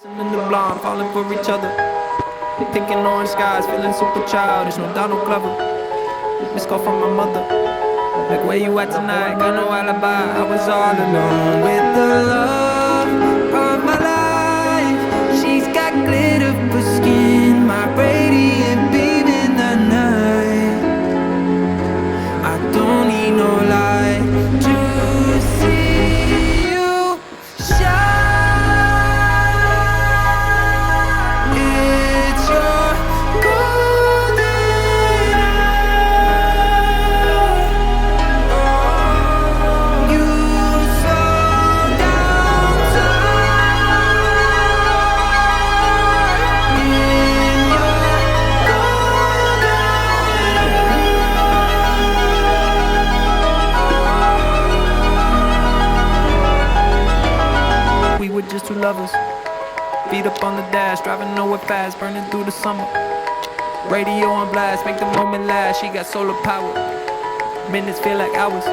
In the blonde, falling for each other. Picking orange skies, feeling super childish. No Donald Glover. Missed call from my mother. Like, where you at tonight? Got no alibi. I was all alone with the love of my life. She's got glitter for skin, my radiant beam in the night. I don't need no light to see you shine. Just two lovers, feet up on the dash, driving nowhere fast, burning through the summer. Radio on blast, make the moment last. She got solar power, minutes feel like hours.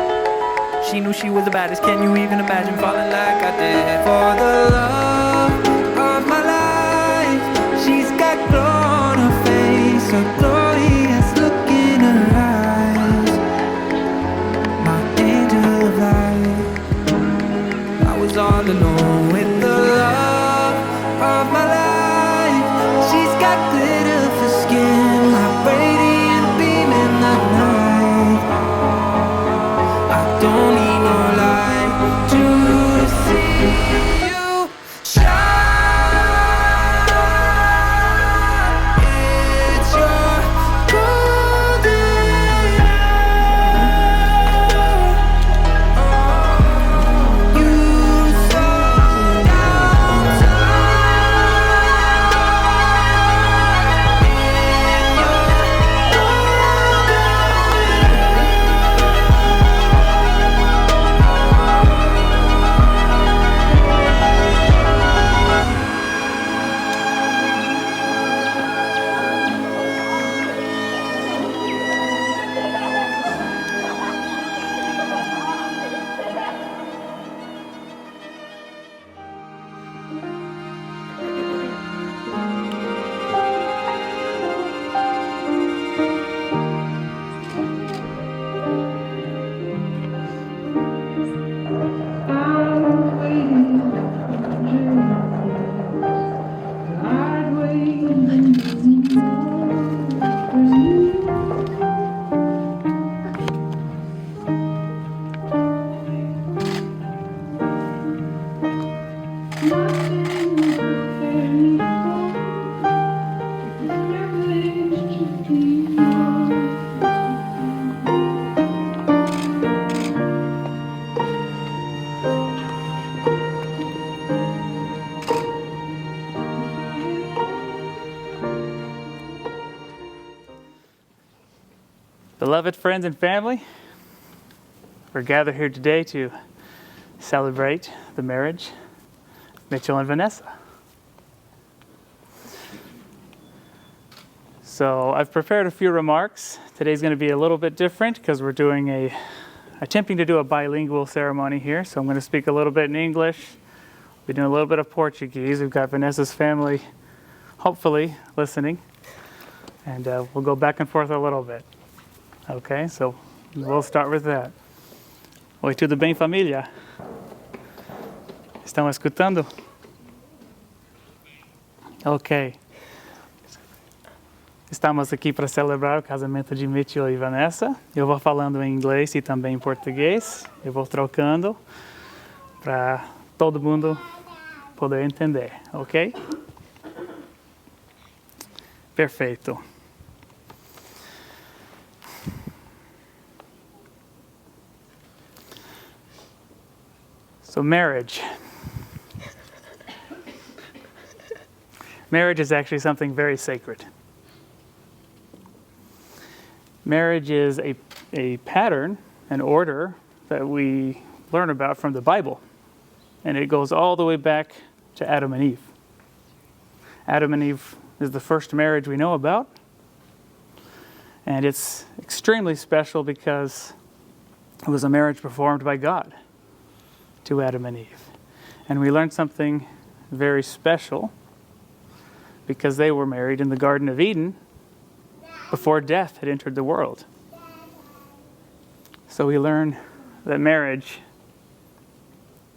She knew she was the baddest. Can you even imagine falling like I did? For the love of my life, she's got glow on her face, a glorious look in her eyes. My angel of light. I was all alone with of my life. She's got glitter for skin, my radiant beam in the night. I don't need no light to see you shine. It's your golden hour. You slow down time. Beloved friends and family, we're gathered here today to celebrate the marriage of Mitchell and Vanessa. So I've prepared a few remarks. Today's going to be a little bit different because we're attempting to do a bilingual ceremony here. So I'm going to speak a little bit in English. We're doing a little bit of Portuguese. We've got Vanessa's family, hopefully, listening. And we'll go back and forth a little bit. Okay, so we'll start with that. Oi, tudo bem, família? Estão escutando? Ok. Estamos aqui para celebrar o casamento de Mitchell e Vanessa. Eu vou falando em inglês e também em português. Eu vou trocando para todo mundo poder entender, ok? Perfeito. So marriage. Marriage is actually something very sacred. Marriage is a pattern, an order that we learn about from the Bible. And it goes all the way back to Adam and Eve. Adam and Eve is the first marriage we know about. And it's extremely special because it was a marriage performed by God to Adam and Eve. And we learned something very special because they were married in the Garden of Eden before death had entered the world. So we learn that marriage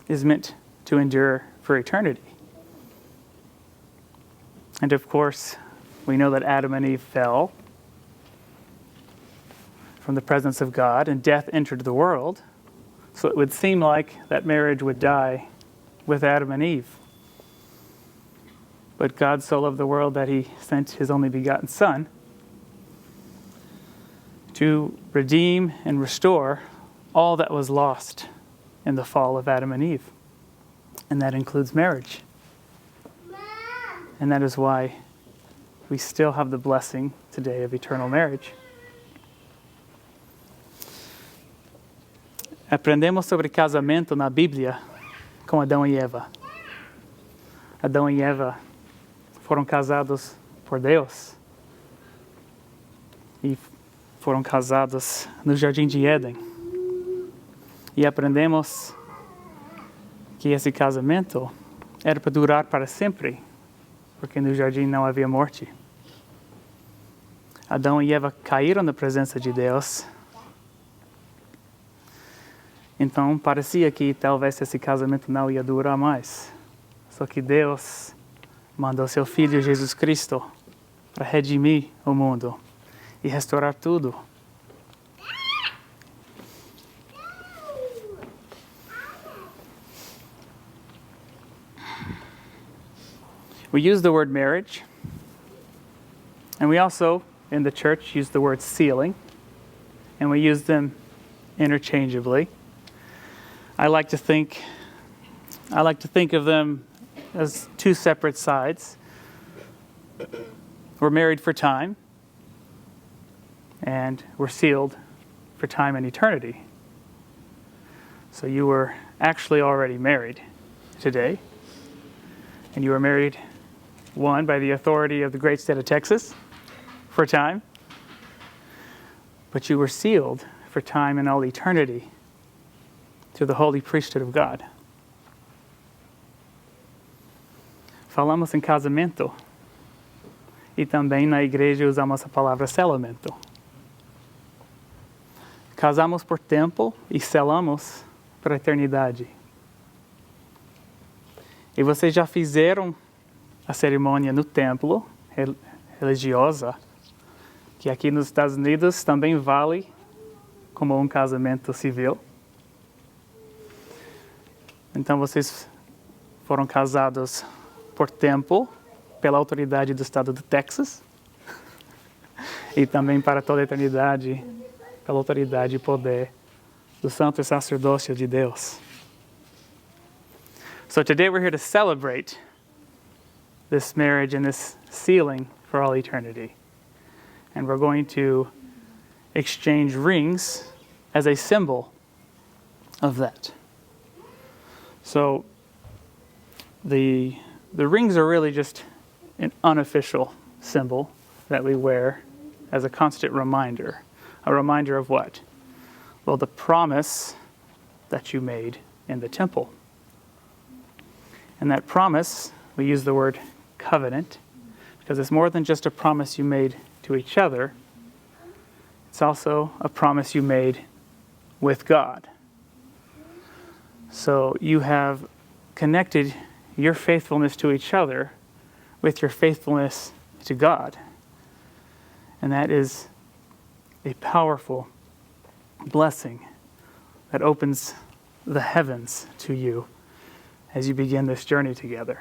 is meant to endure for eternity. And of course, we know that Adam and Eve fell from the presence of God and death entered the world. So it would seem like that marriage would die with Adam and Eve. But God so loved the world that he sent his only begotten Son to redeem and restore all that was lost in the fall of Adam and Eve. And that includes marriage. And that is why we still have the blessing today of eternal marriage. Aprendemos sobre casamento na Bíblia com Adão e Eva. Adão e Eva foram casados por Deus e foram casados no Jardim de Éden. E aprendemos que esse casamento era para durar para sempre, porque no jardim não havia morte. Adão e Eva caíram na presença de Deus. Então parecia que talvez esse casamento não ia durar mais. Só que Deus mandou seu Filho Jesus Cristo para redimir o mundo e restaurar tudo. We use the word marriage, and we also, in the church, use the word sealing, and we use them interchangeably. I like to think of them as two separate sides. We're married for time, and we're sealed for time and eternity. So you were actually already married today, and you were married, one, by the authority of the great state of Texas for time, but you were sealed for time and all eternity to the holy priesthood of God. Falamos em casamento e também na igreja usamos a palavra selamento. Casamos por tempo e selamos para a eternidade. E vocês já fizeram a cerimônia no templo religiosa, que aqui nos Estados Unidos também vale como um casamento civil. Então vocês foram casados por tempo pela autoridade do estado do Texas e também para toda a eternidade pela autoridade e poder do santo sacerdócio de Deus. So today we're here to celebrate this marriage and this sealing for all eternity. And we're going to exchange rings as a symbol of that. So the rings are really just an unofficial symbol that we wear as a constant reminder. A reminder of what? Well, the promise that you made in the temple. And that promise, we use the word covenant, because it's more than just a promise you made to each other. It's also a promise you made with God. So you have connected your faithfulness to each other with your faithfulness to God. And that is a powerful blessing that opens the heavens to you as you begin this journey together.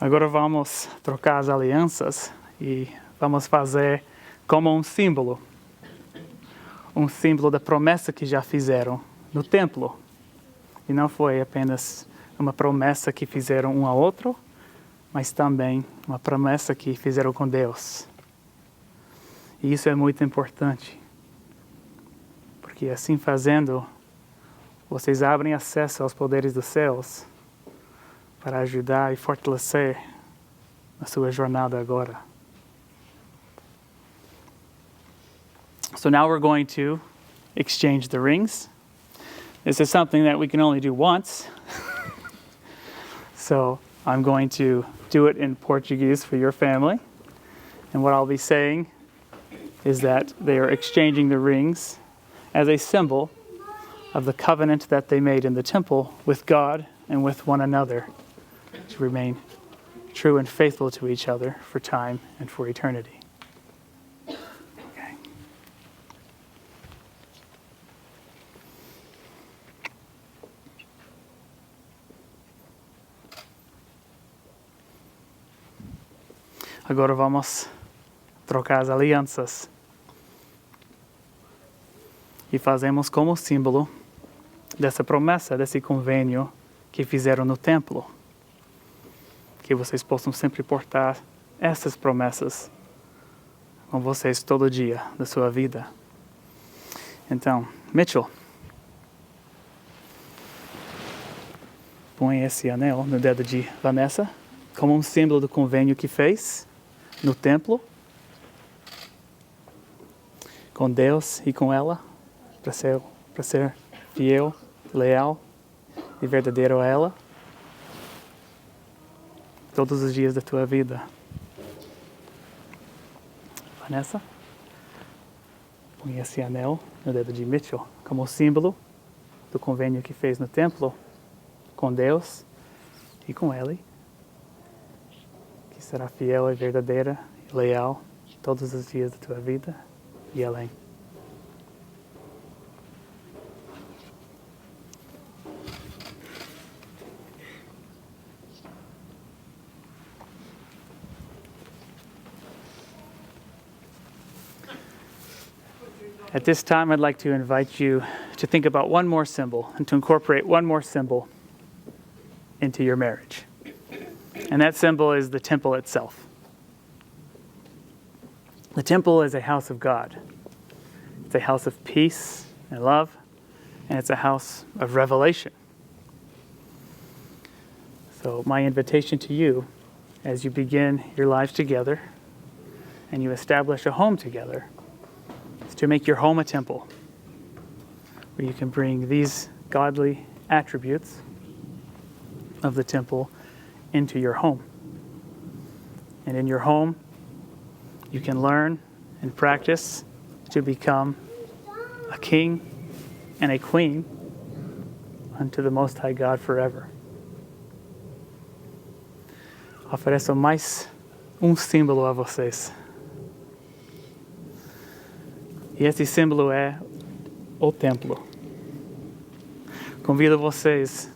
Agora vamos trocar as alianças e vamos fazer como um símbolo da promessa que já fizeram no templo. E não foi apenas uma promessa que fizeram um ao outro, mas também uma promessa que fizeram com Deus. E isso é muito importante, porque assim fazendo, vocês abrem acesso aos poderes dos céus para ajudar e fortalecer a sua jornada agora. So now we're going to exchange the rings. This is something that we can only do once. So I'm going to do it in Portuguese for your family. And what I'll be saying is that they are exchanging the rings as a symbol of the covenant that they made in the temple with God and with one another to remain true and faithful to each other for time and for eternity. Okay. Agora vamos trocar as alianças. E fazemos como símbolo dessa promessa, desse convênio que fizeram no templo. Que vocês possam sempre portar essas promessas com vocês todo dia da sua vida. Então, Mitchell, põe esse anel no dedo de Vanessa como um símbolo do convênio que fez no templo com Deus e com ela, para ser fiel, leal e verdadeiro a ela todos os dias da tua vida. Vanessa, põe esse anel no dedo de Mitchell como símbolo do convênio que fez no templo com Deus e com ele, que será fiel e verdadeira e leal todos os dias da tua vida e além. At this time, I'd like to invite you to think about one more symbol and to incorporate one more symbol into your marriage. And that symbol is the temple itself. The temple is a house of God. It's a house of peace and love, and it's a house of revelation. So my invitation to you, as you begin your lives together and you establish a home together, to make your home a temple where you can bring these godly attributes of the temple into your home. And in your home, you can learn and practice to become a king and a queen unto the Most High God forever. Ofereço mais símbolo a vocês. E esse símbolo é o templo. Convido vocês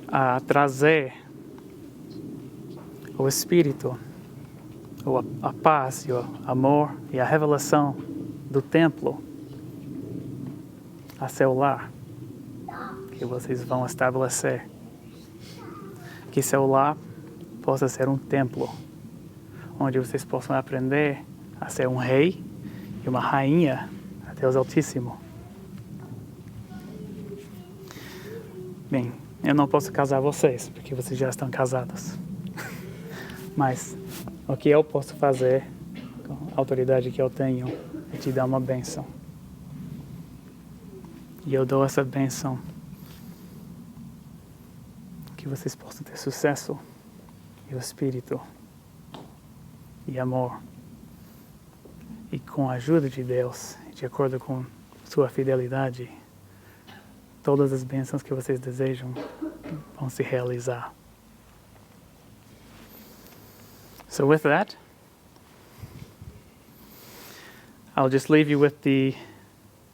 a trazer o Espírito, a paz, e o amor e a revelação do templo a seu lar, que vocês vão estabelecer. Que seu lar possa ser um templo, onde vocês possam aprender a ser um rei e uma rainha a Deus Altíssimo. Bem, eu não posso casar vocês, porque vocês já estão casados. Mas o que eu posso fazer, com a autoridade que eu tenho, é te dar uma bênção. E eu dou essa bênção. Que vocês possam ter sucesso e o Espírito e amor. E com a ajuda de Deus, de acordo com sua fidelidade, todas as bênçãos que vocês desejam vão se realizar. So with that, I'll just leave you with the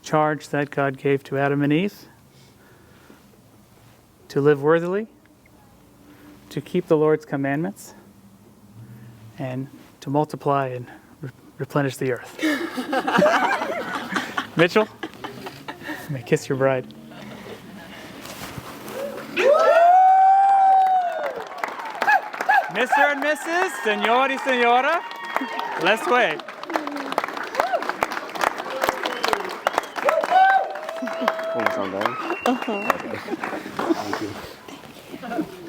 charge that God gave to Adam and Eve to live worthily, to keep the Lord's commandments, and to multiply and replenish the earth. Mitchell, you may kiss your bride. Mr. and Mrs., Senor y Senora, let's wait. Almost all done? Okay. Thank you.